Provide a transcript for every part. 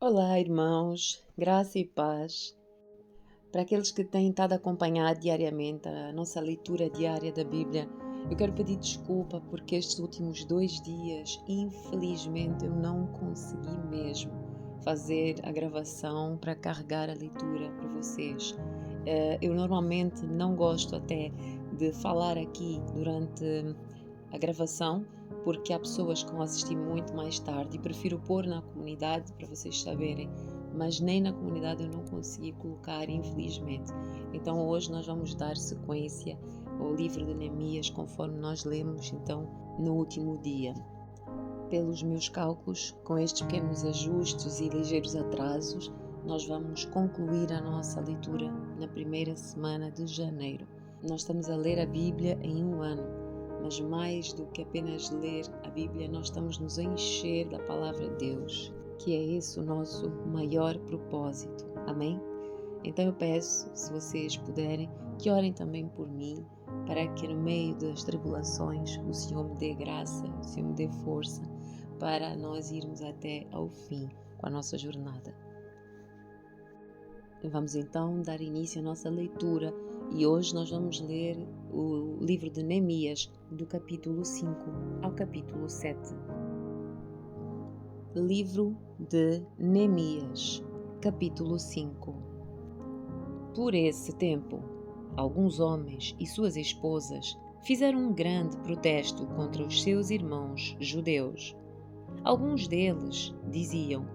Olá, irmãos, graça e paz. Para aqueles que têm estado a acompanhar diariamente a nossa leitura diária da Bíblia, eu quero pedir desculpa porque estes últimos 2 dias, infelizmente, eu não consegui mesmo fazer a gravação para carregar a leitura para vocês. Eu normalmente não gosto até de falar aqui durante a gravação, porque há pessoas que vão assistir muito mais tarde e prefiro pôr na comunidade para vocês saberem, mas nem na comunidade eu não consegui colocar, infelizmente. Então hoje nós vamos dar sequência ao livro de Neemias conforme nós lemos então no último dia. Pelos meus cálculos, com estes pequenos ajustes e ligeiros atrasos, nós vamos concluir a nossa leitura na primeira semana de janeiro. Nós estamos a ler a Bíblia em um ano, mas mais do que apenas ler a Bíblia, nós estamos nos a encher da palavra de Deus, que é esse o nosso maior propósito. Amém? Então eu peço, se vocês puderem, que orem também por mim, para que no meio das tribulações o Senhor me dê graça, o Senhor me dê força, para nós irmos até ao fim com a nossa jornada. Vamos então dar início à nossa leitura e hoje nós vamos ler o livro de Neemias, do capítulo 5 ao capítulo 7. Livro de Neemias, capítulo 5. Por esse tempo, alguns homens e suas esposas fizeram um grande protesto contra os seus irmãos judeus. Alguns deles diziam: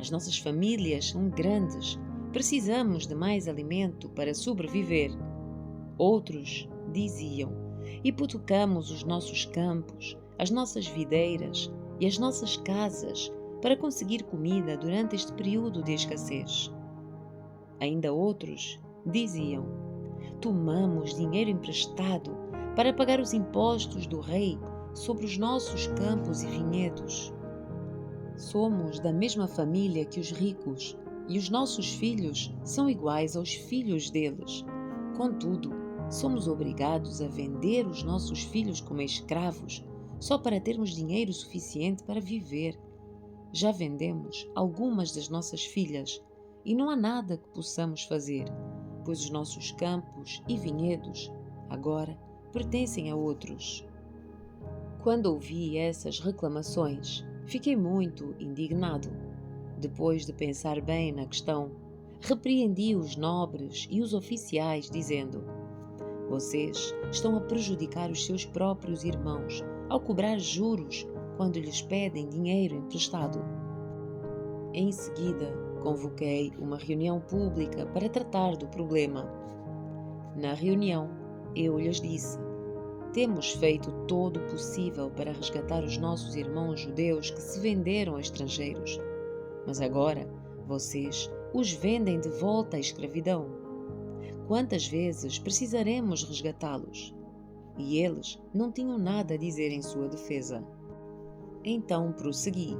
as nossas famílias são grandes, precisamos de mais alimento para sobreviver. Outros diziam: hipotecamos os nossos campos, as nossas videiras e as nossas casas para conseguir comida durante este período de escassez. Ainda outros diziam: tomamos dinheiro emprestado para pagar os impostos do rei sobre os nossos campos e vinhedos. Somos da mesma família que os ricos e os nossos filhos são iguais aos filhos deles. Contudo, somos obrigados a vender os nossos filhos como escravos só para termos dinheiro suficiente para viver. Já vendemos algumas das nossas filhas e não há nada que possamos fazer, pois os nossos campos e vinhedos agora pertencem a outros. Quando ouvi essas reclamações, fiquei muito indignado. Depois de pensar bem na questão, repreendi os nobres e os oficiais, dizendo: vocês estão a prejudicar os seus próprios irmãos ao cobrar juros quando lhes pedem dinheiro emprestado. Em seguida, convoquei uma reunião pública para tratar do problema. Na reunião, eu lhes disse: temos feito todo o possível para resgatar os nossos irmãos judeus que se venderam a estrangeiros. Mas agora, vocês os vendem de volta à escravidão. Quantas vezes precisaremos resgatá-los? E eles não tinham nada a dizer em sua defesa. Então prossegui: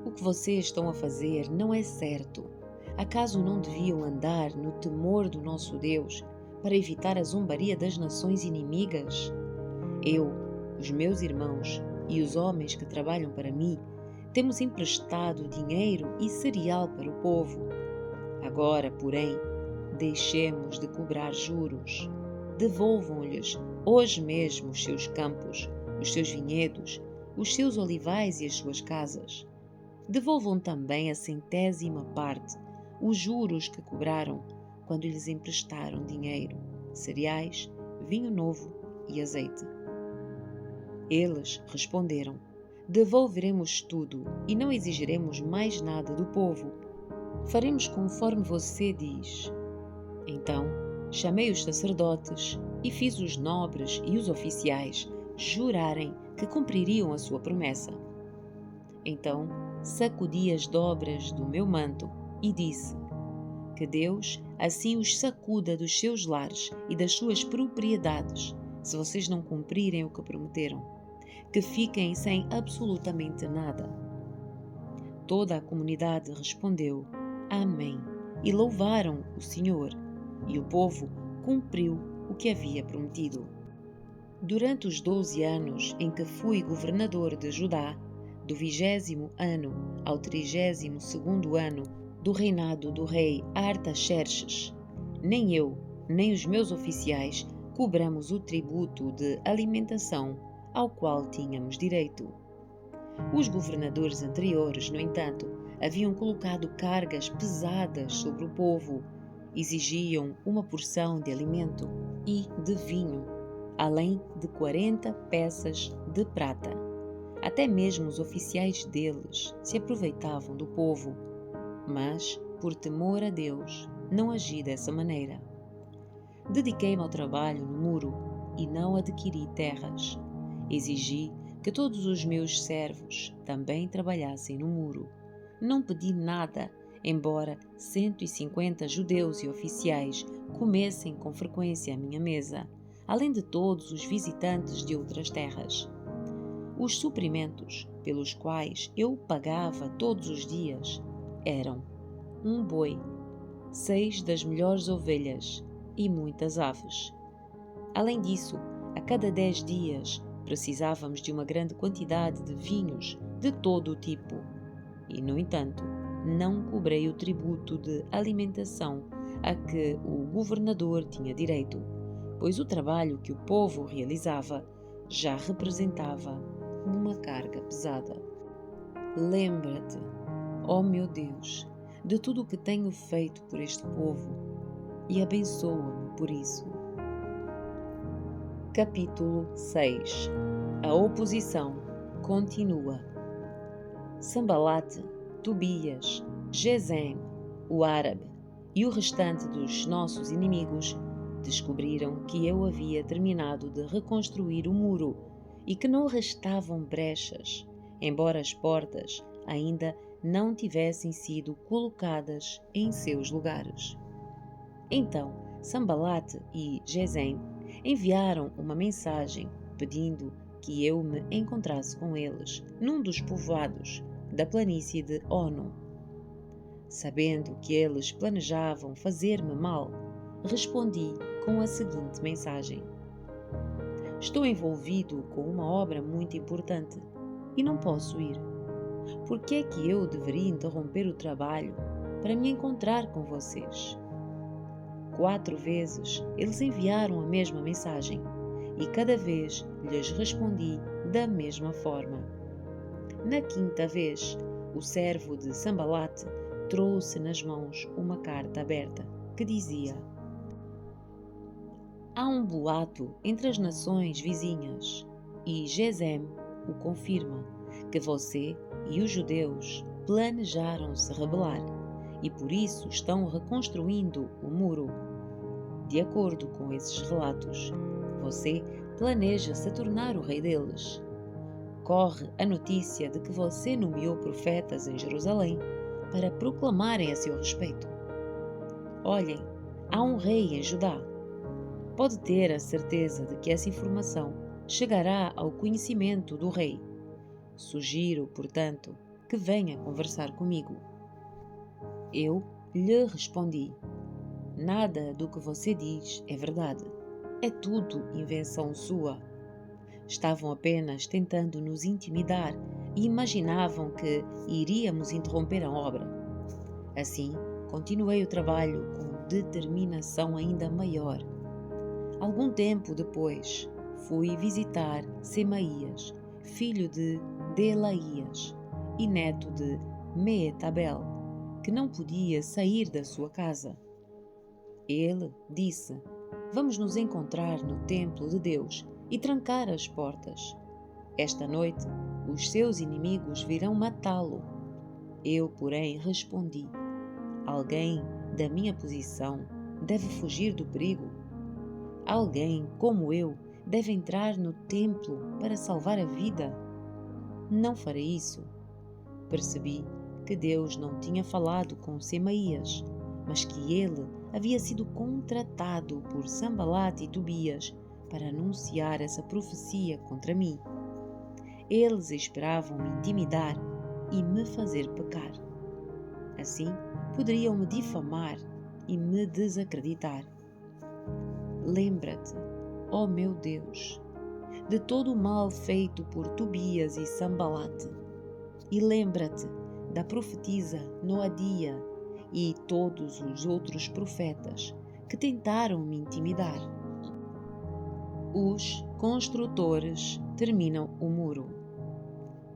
o que vocês estão a fazer não é certo. Acaso não deviam andar no temor do nosso Deus para evitar a zombaria das nações inimigas? Eu, os meus irmãos e os homens que trabalham para mim temos emprestado dinheiro e cereal para o povo. Agora, porém, deixemos de cobrar juros. Devolvam-lhes hoje mesmo os seus campos, os seus vinhedos, os seus olivais e as suas casas. Devolvam também a 100ª parte, os juros que cobraram quando lhes emprestaram dinheiro, cereais, vinho novo e azeite. Eles responderam: devolveremos tudo e não exigiremos mais nada do povo. Faremos conforme você diz. Então, chamei os sacerdotes e fiz os nobres e os oficiais jurarem que cumpririam a sua promessa. Então, sacudi as dobras do meu manto e disse: que Deus assim os sacuda dos seus lares e das suas propriedades, se vocês não cumprirem o que prometeram. Que fiquem sem absolutamente nada. Toda a comunidade respondeu: amém, e louvaram o Senhor, e o povo cumpriu o que havia prometido. Durante os 12 anos em que fui governador de Judá, do 20º ano ao 32º ano do reinado do rei Artaxerxes, nem eu, nem os meus oficiais cobramos o tributo de alimentação ao qual tínhamos direito. Os governadores anteriores, no entanto, haviam colocado cargas pesadas sobre o povo, exigiam uma porção de alimento e de vinho, além de 40 peças de prata. Até mesmo os oficiais deles se aproveitavam do povo, mas, por temor a Deus, não agi dessa maneira. Dediquei-me ao trabalho no muro e não adquiri terras. Exigi que todos os meus servos também trabalhassem no muro. Não pedi nada, embora 150 judeus e oficiais comessem com frequência à minha mesa, além de todos os visitantes de outras terras. Os suprimentos pelos quais eu pagava todos os dias eram um boi, 6 das melhores ovelhas e muitas aves. Além disso, a cada 10 dias precisávamos de uma grande quantidade de vinhos de todo o tipo. E, no entanto, não cobrei o tributo de alimentação a que o governador tinha direito, pois o trabalho que o povo realizava já representava uma carga pesada. Lembra-te, ó meu Deus, de tudo o que tenho feito por este povo e abençoa-me por isso. Capítulo 6. A oposição continua. Sambalate, Tobias, Gesem, o árabe e o restante dos nossos inimigos descobriram que eu havia terminado de reconstruir o muro e que não restavam brechas, embora as portas ainda não tivessem sido colocadas em seus lugares. Então, Sambalate e Gesem enviaram uma mensagem pedindo que eu me encontrasse com eles num dos povoados da planície de Ono. Sabendo que eles planejavam fazer-me mal, respondi com a seguinte mensagem: Estou envolvido com uma obra muito importante e não posso ir. Por que é que eu deveria interromper o trabalho para me encontrar com vocês? 4 vezes eles enviaram a mesma mensagem e cada vez lhes respondi da mesma forma. Na 5ª vez, o servo de Sambalate trouxe nas mãos uma carta aberta que dizia: Há um boato entre as nações vizinhas e Gesem o confirma que você e os judeus planejaram se rebelar e por isso estão reconstruindo o muro. De acordo com esses relatos, você planeja se tornar o rei deles. Corre a notícia de que você nomeou profetas em Jerusalém para proclamarem a seu respeito. Olhem, há um rei em Judá. Pode ter a certeza de que essa informação chegará ao conhecimento do rei. Sugiro, portanto, que venha conversar comigo. Eu lhe respondi: Nada do que você diz é verdade. É tudo invenção sua. Estavam apenas tentando nos intimidar e imaginavam que iríamos interromper a obra. Assim, continuei o trabalho com determinação ainda maior. Algum tempo depois, fui visitar Semaías, filho de Delaías e neto de Meetabel, que não podia sair da sua casa. Ele disse: Vamos nos encontrar no templo de Deus e trancar as portas. Esta noite, os seus inimigos virão matá-lo. Eu, porém, respondi: Alguém da minha posição deve fugir do perigo. Alguém, como eu, deve entrar no templo para salvar a vida. Não farei isso. Percebi que Deus não tinha falado com Semaías, mas que ele havia sido contratado por Sambalate e Tobias para anunciar essa profecia contra mim. Eles esperavam me intimidar e me fazer pecar. Assim, poderiam me difamar e me desacreditar. Lembra-te, ó meu Deus, de todo o mal feito por Tobias e Sambalate. e lembra-te da profetisa Noadia e todos os outros profetas que tentaram me intimidar. Os construtores terminam o muro.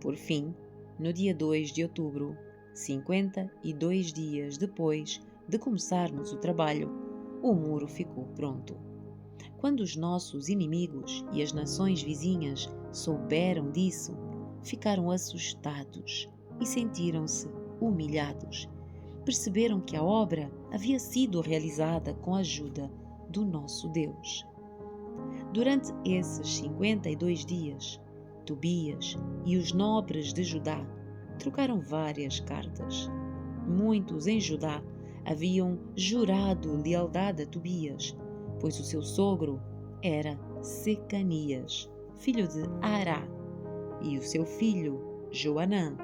Por fim, no dia 2 de outubro, 52 dias depois de começarmos o trabalho, o muro ficou pronto. Quando os nossos inimigos e as nações vizinhas souberam disso, ficaram assustados e sentiram-se humilhados. Perceberam que a obra havia sido realizada com a ajuda do nosso Deus. Durante esses 52 dias, Tobias e os nobres de Judá trocaram várias cartas. Muitos em Judá haviam jurado lealdade a Tobias, pois o seu sogro era Secanias, filho de Ará, e o seu filho, Joanã,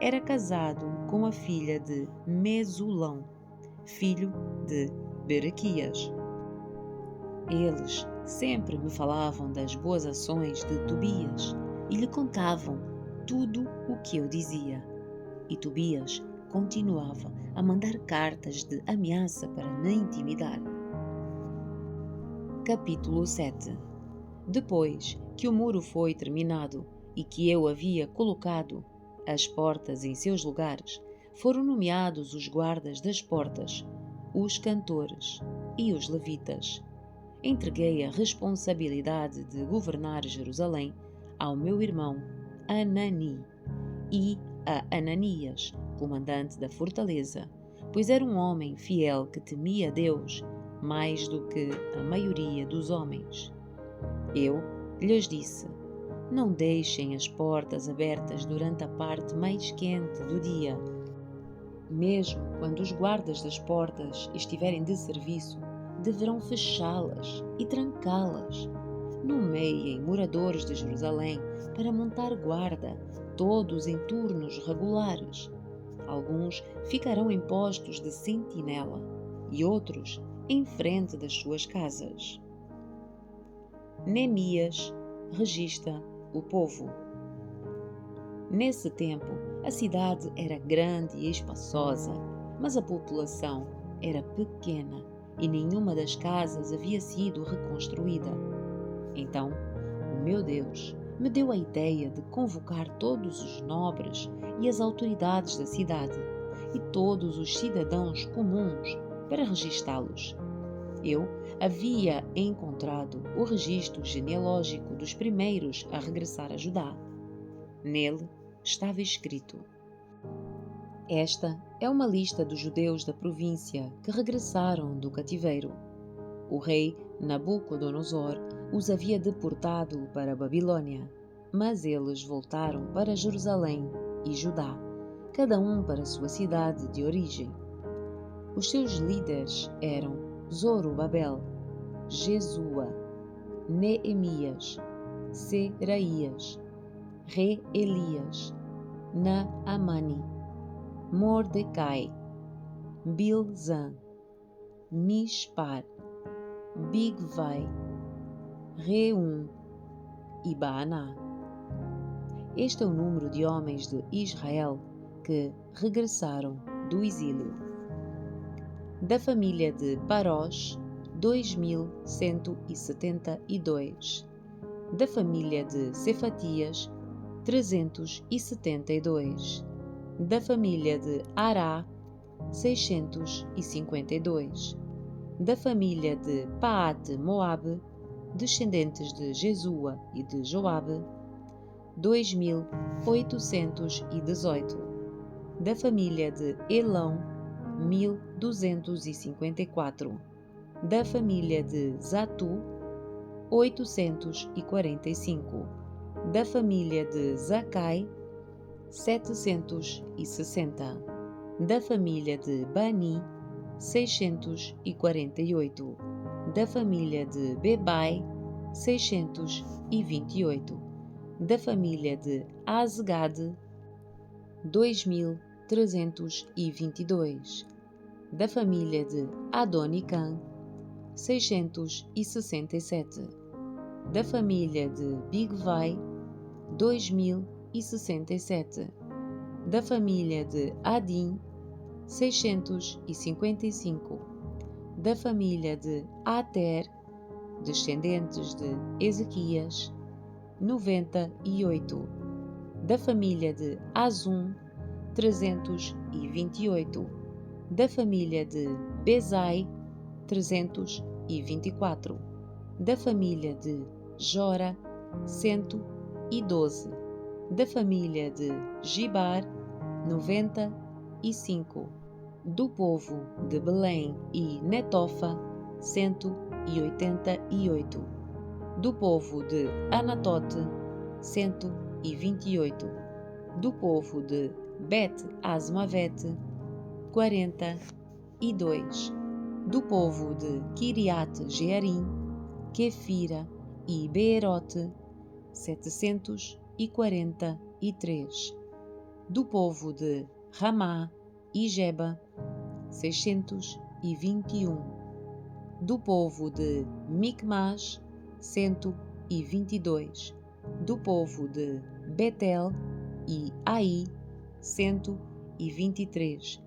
era casado com a filha de Mesulão, filho de Berequias. Eles sempre me falavam das boas ações de Tobias e lhe contavam tudo o que eu dizia. E Tobias continuava a mandar cartas de ameaça para me intimidar. Capítulo 7. Depois que o muro foi terminado e que eu havia colocado as portas em seus lugares, foram nomeados os guardas das portas, os cantores e os levitas. Entreguei a responsabilidade de governar Jerusalém ao meu irmão Anani e a Ananias, comandante da fortaleza, pois era um homem fiel que temia Deus mais do que a maioria dos homens. Eu lhes disse: não deixem as portas abertas durante a parte mais quente do dia. Mesmo quando os guardas das portas estiverem de serviço, deverão fechá-las e trancá-las. Nomeiem moradores de Jerusalém para montar guarda, todos em turnos regulares. Alguns ficarão em postos de sentinela e outros em frente das suas casas. Neemias registra o povo. Nesse tempo, a cidade era grande e espaçosa, mas a população era pequena e nenhuma das casas havia sido reconstruída. Então, o meu Deus me deu a ideia de convocar todos os nobres e as autoridades da cidade e todos os cidadãos comuns para registá-los. Eu havia encontrado o registro genealógico dos primeiros a regressar a Judá. Nele estava escrito: esta é uma lista dos judeus da província que regressaram do cativeiro. O rei Nabucodonosor os havia deportado para a Babilônia, mas eles voltaram para Jerusalém e Judá, cada um para sua cidade de origem. Os seus líderes eram Zorobabel, Jesua, Neemias, Seraías, Reelias, Naamani, Mordecai, Bilzan, Mispar, Bigvai, Reum e Baaná. Este é o número de homens de Israel que regressaram do exílio. Da família de Parós, 2172. Da família de Cefatias, 372. Da família de Ará, 652. Da família de Paate-Moabe, descendentes de Jesua e de Joabe, 2818. Da família de Elão, 1254. Da família de Zatu, 845. Da família de Zacai, 760. Da família de Bani, 648. Da família de Bebai, 628. Da família de Azgade, 2322. Da família de Adonicam, 667. Da família de Bigvai, 2067. da família de Adim, 655, da família de Ater, descendentes de Ezequias, 98, da família de Azum, 328, da família de Bezai, 324, da família de Jora, 112, da família de Gibar, 95, do povo de Belém e Netofa, 188, do povo de Anatote, 128, do povo de Bet-Asmavete, 42, do povo de Kiriat-Jearim, Quefira e Beerote, 743, do povo de Ramá e Geba, 621, do povo de Micmas, 122, do povo de Betel e Ai, 123,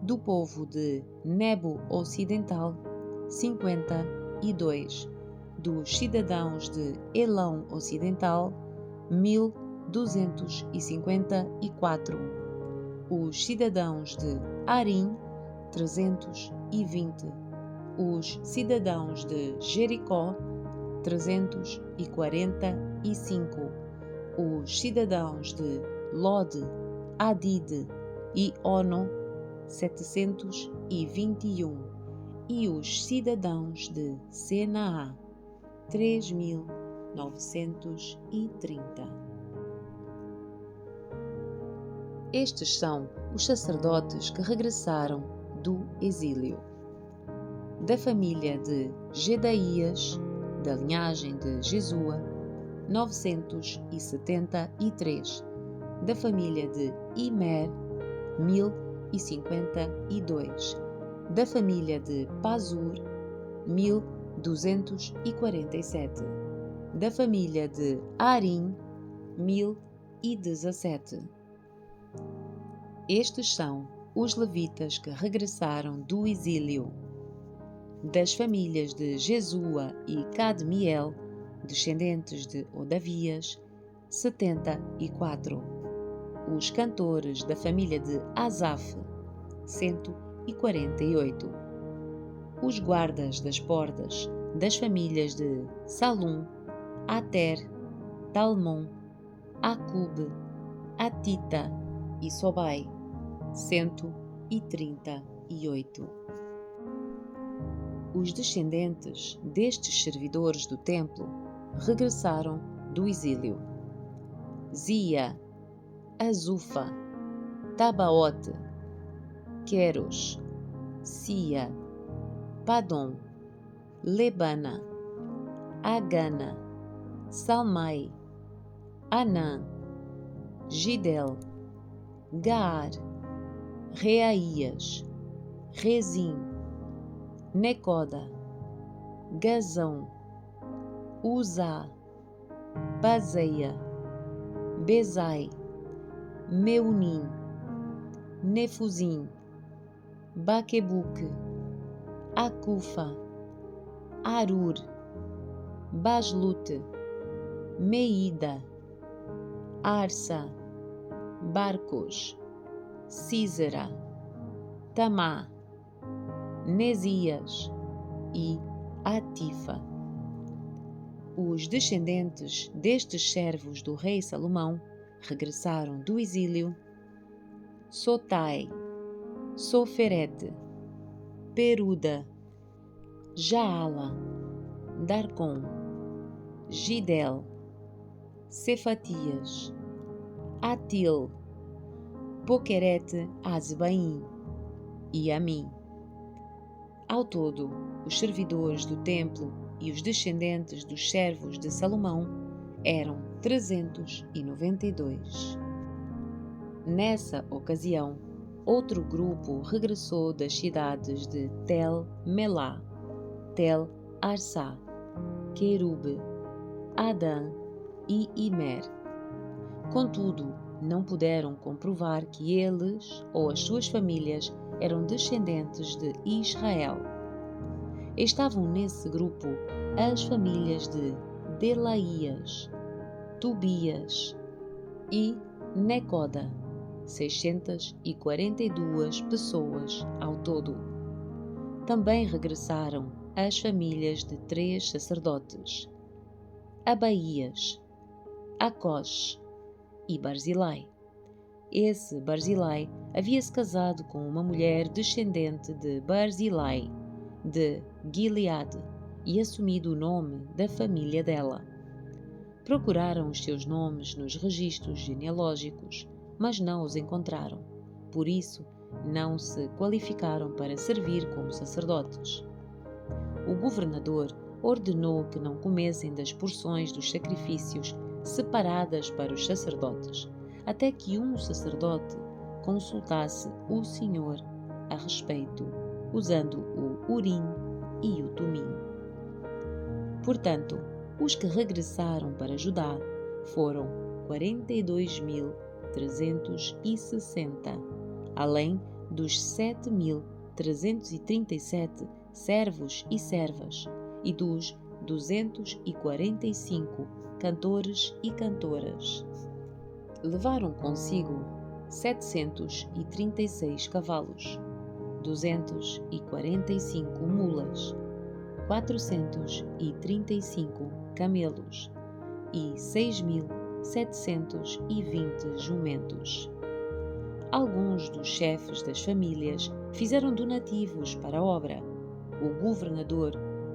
do povo de Nebo Ocidental, 52, dos cidadãos de Elão Ocidental, 1254, os cidadãos de Arim, 320, os cidadãos de Jericó, 345, os cidadãos de Lode, Adide e Ono, 721, e os cidadãos de Senaá, 3930. Estes são os sacerdotes que regressaram do exílio. Da família de Gedaías, da linhagem de Jesua, 973, da família de Imer, 1052, da família de Pazur, 1247, da família de Arim, 1017. Estes são os levitas que regressaram do exílio. Das famílias de Jesua e Cadmiel, descendentes de Odavias, 74. Os cantores da família de Asaf, 148. Os guardas das portas das famílias de Salum, Ater, Talmon, Acube, Atita e Sobai, 138. Os descendentes destes servidores do templo regressaram do exílio. Zia, Azufa, Tabaote, Queros, Sia, Padom, Lebana, Agana, Salmai, Anã, Gidel, Gaar, Reaías, Rezim, Necoda, Gazão, Uzá, Bazeia, Bezai, Meunim, Nefuzim, Baquebuque, Acufa, Arur, Baslute, Meida, Arsa, Barcos, Císera, Tamá, Nesias e Atifa. Os descendentes destes servos do rei Salomão regressaram do exílio: Sotai, Soferete, Peruda, Jaala, Darcom, Gidel, Cefatias, Atil, Poquerete Azbaim e Amim. Ao todo, os servidores do templo e os descendentes dos servos de Salomão eram 392. Nessa ocasião, outro grupo regressou das cidades de Tel-Melá, Tel-Arsá, Querube, Adã e Imer. Contudo, não puderam comprovar que eles ou as suas famílias eram descendentes de Israel. Estavam nesse grupo as famílias de Delaías, Tobias e Necoda, 642 pessoas ao todo. Também regressaram as famílias de 3 sacerdotes, Abaías, Acós e Barzilai. Esse Barzilai havia-se casado com uma mulher descendente de Barzilai, de Gileade, e assumido o nome da família dela. Procuraram os seus nomes nos registros genealógicos, mas não os encontraram. Por isso, não se qualificaram para servir como sacerdotes. O governador ordenou que não comessem das porções dos sacrifícios separadas para os sacerdotes, até que um sacerdote consultasse o Senhor a respeito, usando o Urim e o Tumim. Portanto, os que regressaram para Judá foram 42.360, além dos 7.337 servos e servas e dos 245 cantores e cantoras. Levaram consigo 736 cavalos, 245 mulas, 435 camelos e 6.720 jumentos. Alguns dos chefes das famílias fizeram donativos para a obra. O governador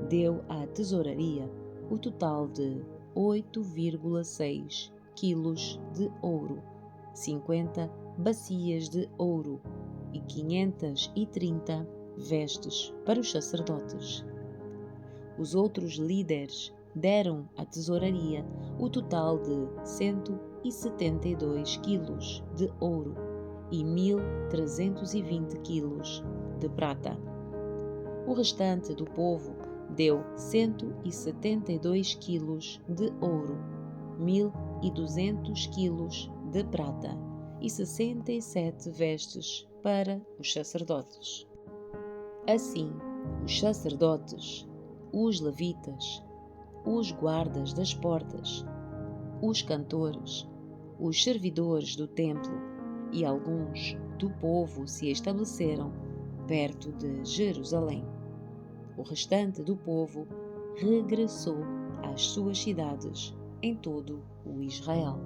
deu à tesouraria o total de 8,6 quilos de ouro, 50 bacias de ouro e 530 vestes para os sacerdotes. Os outros líderes deram à tesouraria o total de 172 quilos de ouro e 1.320 quilos de prata. O restante do povo deu 172 quilos de ouro, 1.200 quilos de prata e 67 vestes para os sacerdotes. Assim, os sacerdotes, os levitas, os guardas das portas, os cantores, os servidores do templo e alguns do povo se estabeleceram perto de Jerusalém. O restante do povo regressou às suas cidades em todo o Israel.